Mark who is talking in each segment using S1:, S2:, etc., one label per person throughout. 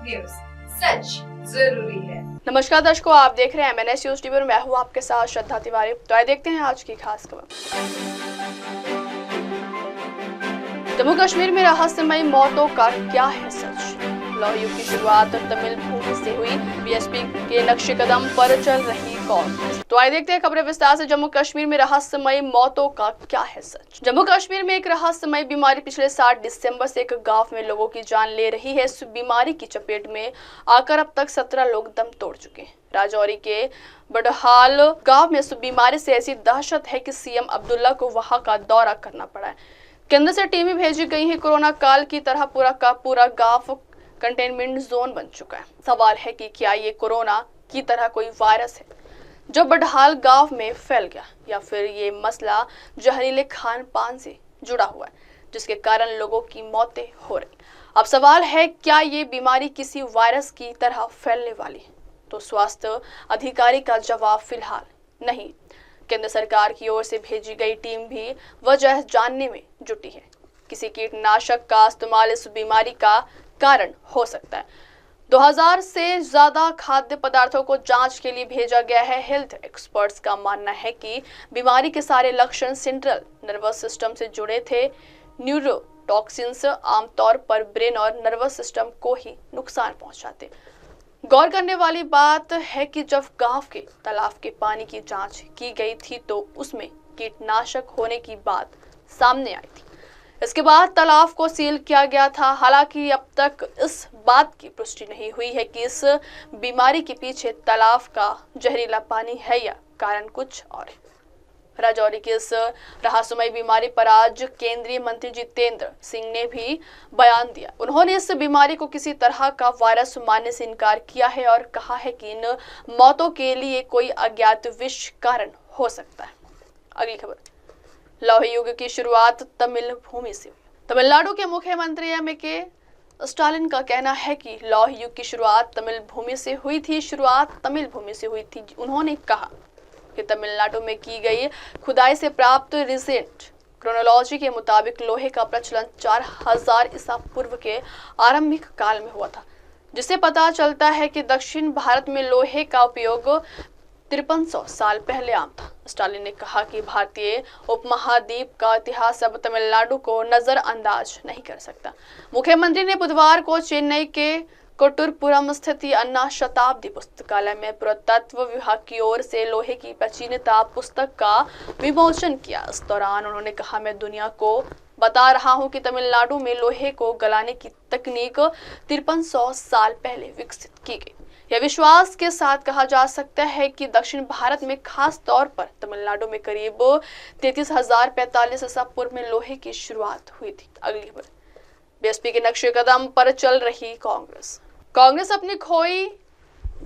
S1: News, सच जरूरी है।
S2: नमस्कार दर्शकों, आप देख रहे हैं MNS न्यूज टीवी और मैं हूं आपके साथ श्रद्धा तिवारी। तो आइए देखते हैं आज की खास खबर। जम्मू कश्मीर में रहस्यमयी मौतों का क्या है सच? लौह युग की शुरुआत तमिल भूमि से हुई, बीएसपी के नक्शे कदम पर चल रही कौन? तो आइए देखते हैं खबरें विस्तार से। जम्मू कश्मीर में रहस्यमयी मौतों का क्या है सच? जम्मू कश्मीर में एक रहस्यमयी बीमारी पिछले 7 दिसंबर से एक गांव में लोगों की जान ले रही है। इस बीमारी की चपेट में आकर अब तक 17 लोग दम तोड़ चुके हैं। राजौरी के बड़हाल गांव में इस बीमारी से ऐसी दहशत है कि सीएम अब्दुल्ला को वहां का दौरा करना पड़ा है। केंद्र से टीमें भेजी गई हैं। कोरोना काल की तरह पूरा का पूरा गांव कंटेनमेंट जोन बन चुका है। सवाल है कि क्या ये कोरोना की तरह कोई वायरस है जो बड़हाल गांव में फैल गया, या फिर ये मसला जहरीले खान पान से जुड़ा हुआ है जिसके कारण लोगों की मौतें हो रही। अब सवाल है, क्या ये बीमारी किसी वायरस की तरह फैलने वाली है? तो स्वास्थ्य अधिकारी का जवाब फिलहाल नहीं। केंद्र सरकार की ओर से भेजी गई टीम भी वजह जानने में जुटी है। किसी कीटनाशक का इस्तेमाल इस बीमारी का कारण हो सकता है। 2000 से ज्यादा खाद्य पदार्थों को जांच के लिए भेजा गया है। हेल्थ एक्सपर्ट्स का मानना है कि बीमारी के सारे लक्षण सेंट्रल नर्वस सिस्टम से जुड़े थे। न्यूरोटॉक्सिन्स आमतौर पर ब्रेन और नर्वस सिस्टम को ही नुकसान पहुंचाते। गौर करने वाली बात है कि जब गांव के तालाब के पानी की जांच की गई थी तो उसमें कीटनाशक होने की बात सामने आई थी। इसके बाद तालाब को सील किया गया था। हालांकि अब तक इस बात की पुष्टि नहीं हुई है कि इस बीमारी के पीछे तालाब का जहरीला पानी है या कारण कुछ और है। राजौरी की इस रहस्यमयी बीमारी पर आज केंद्रीय मंत्री जितेंद्र सिंह ने भी बयान दिया। उन्होंने इस बीमारी को किसी तरह का वायरस मानने से इनकार किया है और कहा है कि इन मौतों के लिए कोई अज्ञात विष कारण हो सकता है। अगली खबर, लौह युग की शुरुआत तमिल भूमि से हुई। तमिलनाडु के मुख्यमंत्री एम.के. स्टालिन का कहना है कि लौह युग की शुरुआत तमिल भूमि से हुई थी। शुरुआत तमिल भूमि से हुई थी। उन्होंने कहा कि तमिलनाडु में की गई खुदाई से प्राप्त रिसेंट क्रोनोलॉजी के मुताबिक लोहे का प्रचलन 4000 ईसा पूर्व के आरंभिक काल में हुआ था, जिससे पता चलता है कि दक्षिण भारत में लोहे का उपयोग 5300 साल पहले आम था। स्टालिन ने कहा कि भारतीय उपमहाद्वीप का इतिहास अब तमिलनाडु को नजरअंदाज नहीं कर सकता। मुख्यमंत्री ने बुधवार को चेन्नई के कोट्टुरपुरम स्थित अन्ना शताब्दी पुस्तकालय में पुरातत्व विभाग की ओर से लोहे की प्राचीनता पुस्तक का विमोचन किया। इस दौरान उन्होंने कहा, मैं दुनिया को बता रहा हूं कि तमिलनाडु में लोहे को गलाने की तकनीक 5300 साल पहले विकसित की गई। यह विश्वास के साथ कहा जा सकता है कि दक्षिण भारत में, खास तौर पर तमिलनाडु में करीब 33,045 ईसा पूर्व में लोहे की शुरुआत हुई थी। अगली खबर, बीएसपी के नक्शे कदम पर चल रही कांग्रेस अपनी खोई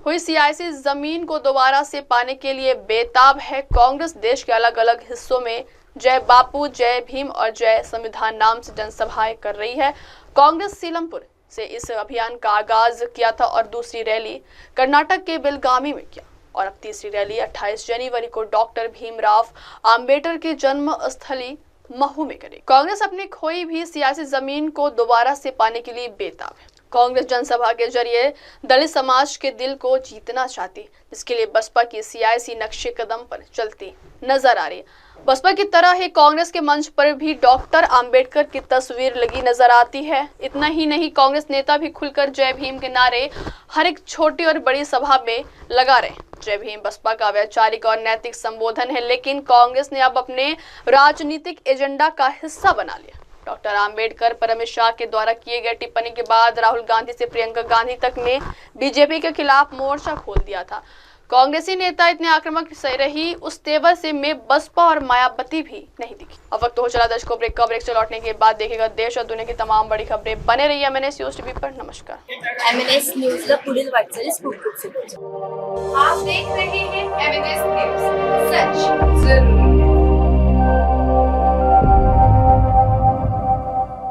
S2: हुई सियासी जमीन को दोबारा से पाने के लिए बेताब है। कांग्रेस देश के अलग अलग हिस्सों में जय बापू, जय भीम और जय संविधान नाम से जनसभाएं कर रही है। कांग्रेस सीलमपुर से इस अभियान का आगाज किया था और दूसरी रैली कर्नाटक के बेलगामी में किया और अब तीसरी रैली 28 जनवरी को डॉक्टर भीमराव अंबेडकर की जन्म स्थली महू में करेगी। कांग्रेस अपनी खोई भी सियासी जमीन को दोबारा से पाने के लिए बेताब है। कांग्रेस जनसभा के जरिए दलित समाज के दिल को जीतना चाहती है, जिसके लिए बसपा की सियासी नक्शे कदम पर चलती नजर आ रही है। बसपा की तरह ही कांग्रेस के मंच पर भी डॉक्टर अंबेडकर की तस्वीर लगी नजर आती है। इतना ही नहीं, कांग्रेस नेता भी खुलकर जय भीम के नारे हर एक छोटी और बड़ी सभा में लगा रहे। जय भीम बसपा का वैचारिक और नैतिक संबोधन है, लेकिन कांग्रेस ने अब अपने राजनीतिक एजेंडा का हिस्सा बना लिया। डॉक्टर अंबेडकर पर अमित शाह के द्वारा किए गए टिप्पणी के बाद राहुल गांधी से प्रियंका गांधी तक ने बीजेपी के खिलाफ मोर्चा खोल दिया था। कांग्रेसी नेता इतने आक्रामक से रही, उस तेवर से में बसपा और मायावती भी नहीं दिखी। अब वक्त हो चला दर्शकों ब्रेक का। ब्रेक से लौटने के बाद देखेगा देश और दुनिया की तमाम बड़ी खबरें। बने रहिए MNS न्यूज टीवी पर। नमस्कार।
S3: MNS न्यूजला पुढील वाटचालीस खूप खूप शुभेच्छा।
S1: आप देख रहे हैं MNS न्यूज, सच जरूरी।